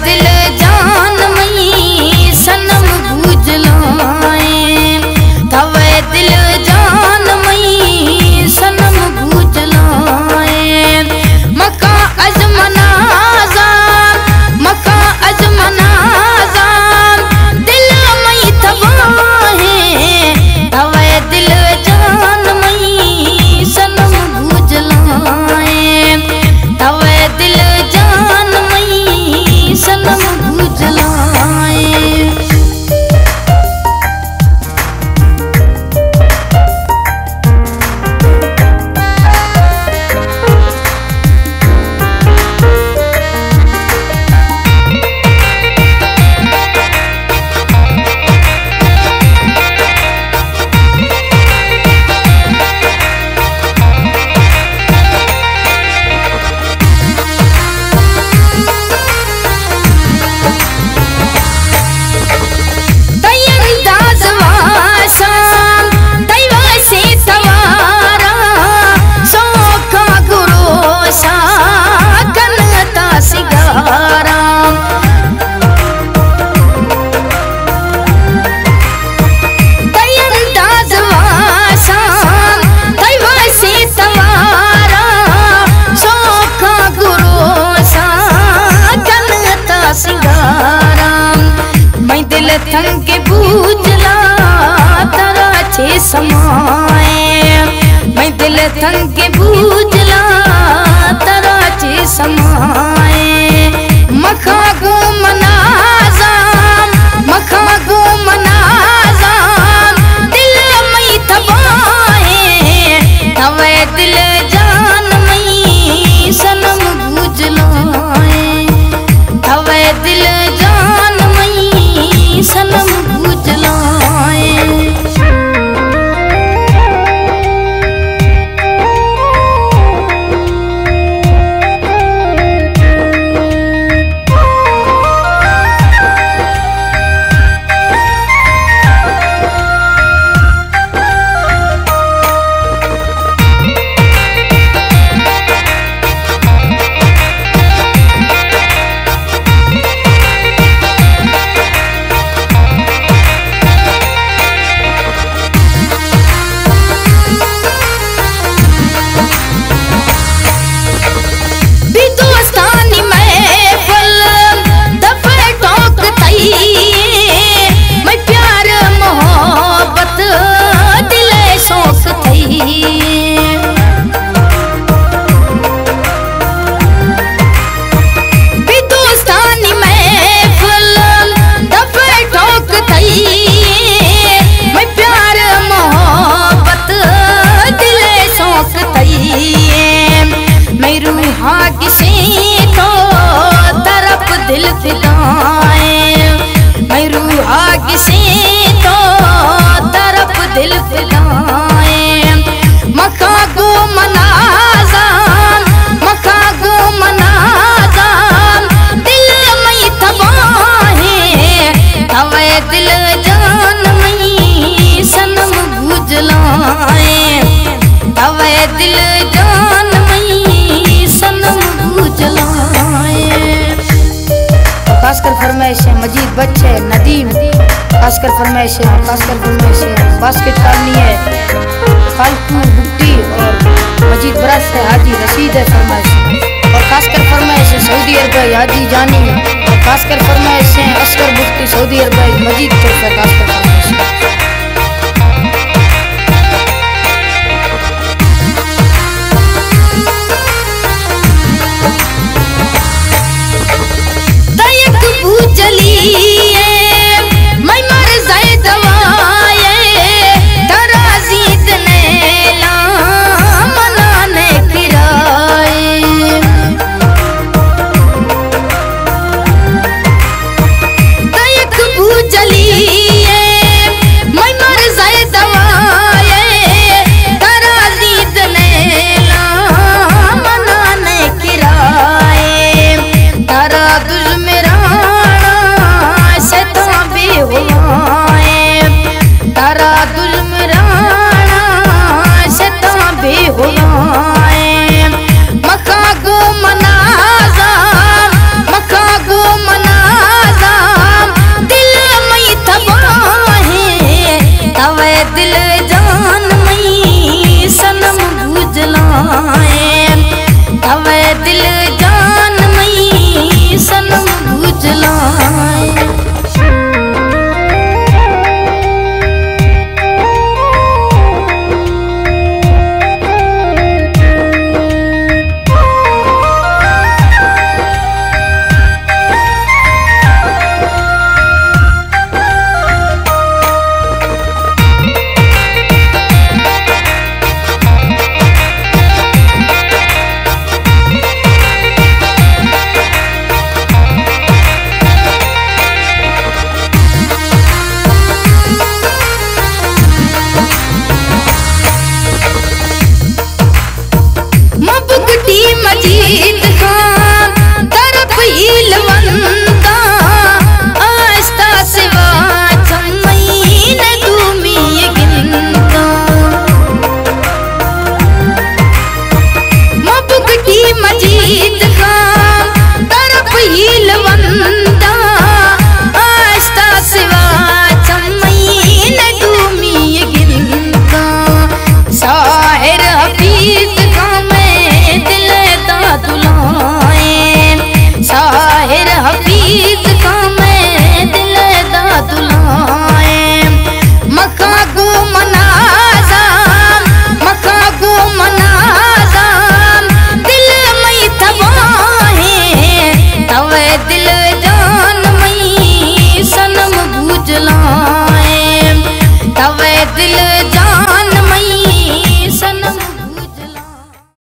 दिल जान मई सनम भूजलाए, तवे दिल जान मई सनम भूजलाए। मका अजमना मका अजमना दिल मई तबाहे, तवे दिल जान मई सनम भूजलाए, तवे दिल जान मई सनम भूजलाए। थन के भूजला तारा छे समाए, मैं दिल थन के भूजला तारा छे समाए। मखा गो मनाजाम मखा गो मनाजाम दिल मई तबाहे, तवे दिल जान मई सनम भूजलाए, तवे दिल जान मई सनम भूजलाए। दिल फिदाए मैं रूहा किसी तो तरफ दिल फिदाए। मखा गो मनाजाम मखा गो मनाजाम दिल मई तबाहे, तवे दिल जान मई सनम भूजलाए, तवे दिल जान मई सनम भूजलाए। खासकर फरमाइश है मजीद बच्चे नदीम, खासकर फरमाइश है बास्केट डालनी है फालतू बुट्टी और मजीद बरस है हाजी रशीद है फरमाइश, और खासकर फरमाइश है सऊदी अरब हाजी जानी, और खासकर फरमाइश है असगर बुट्टी सऊदी अरब मजीद खासकर फरमाइश।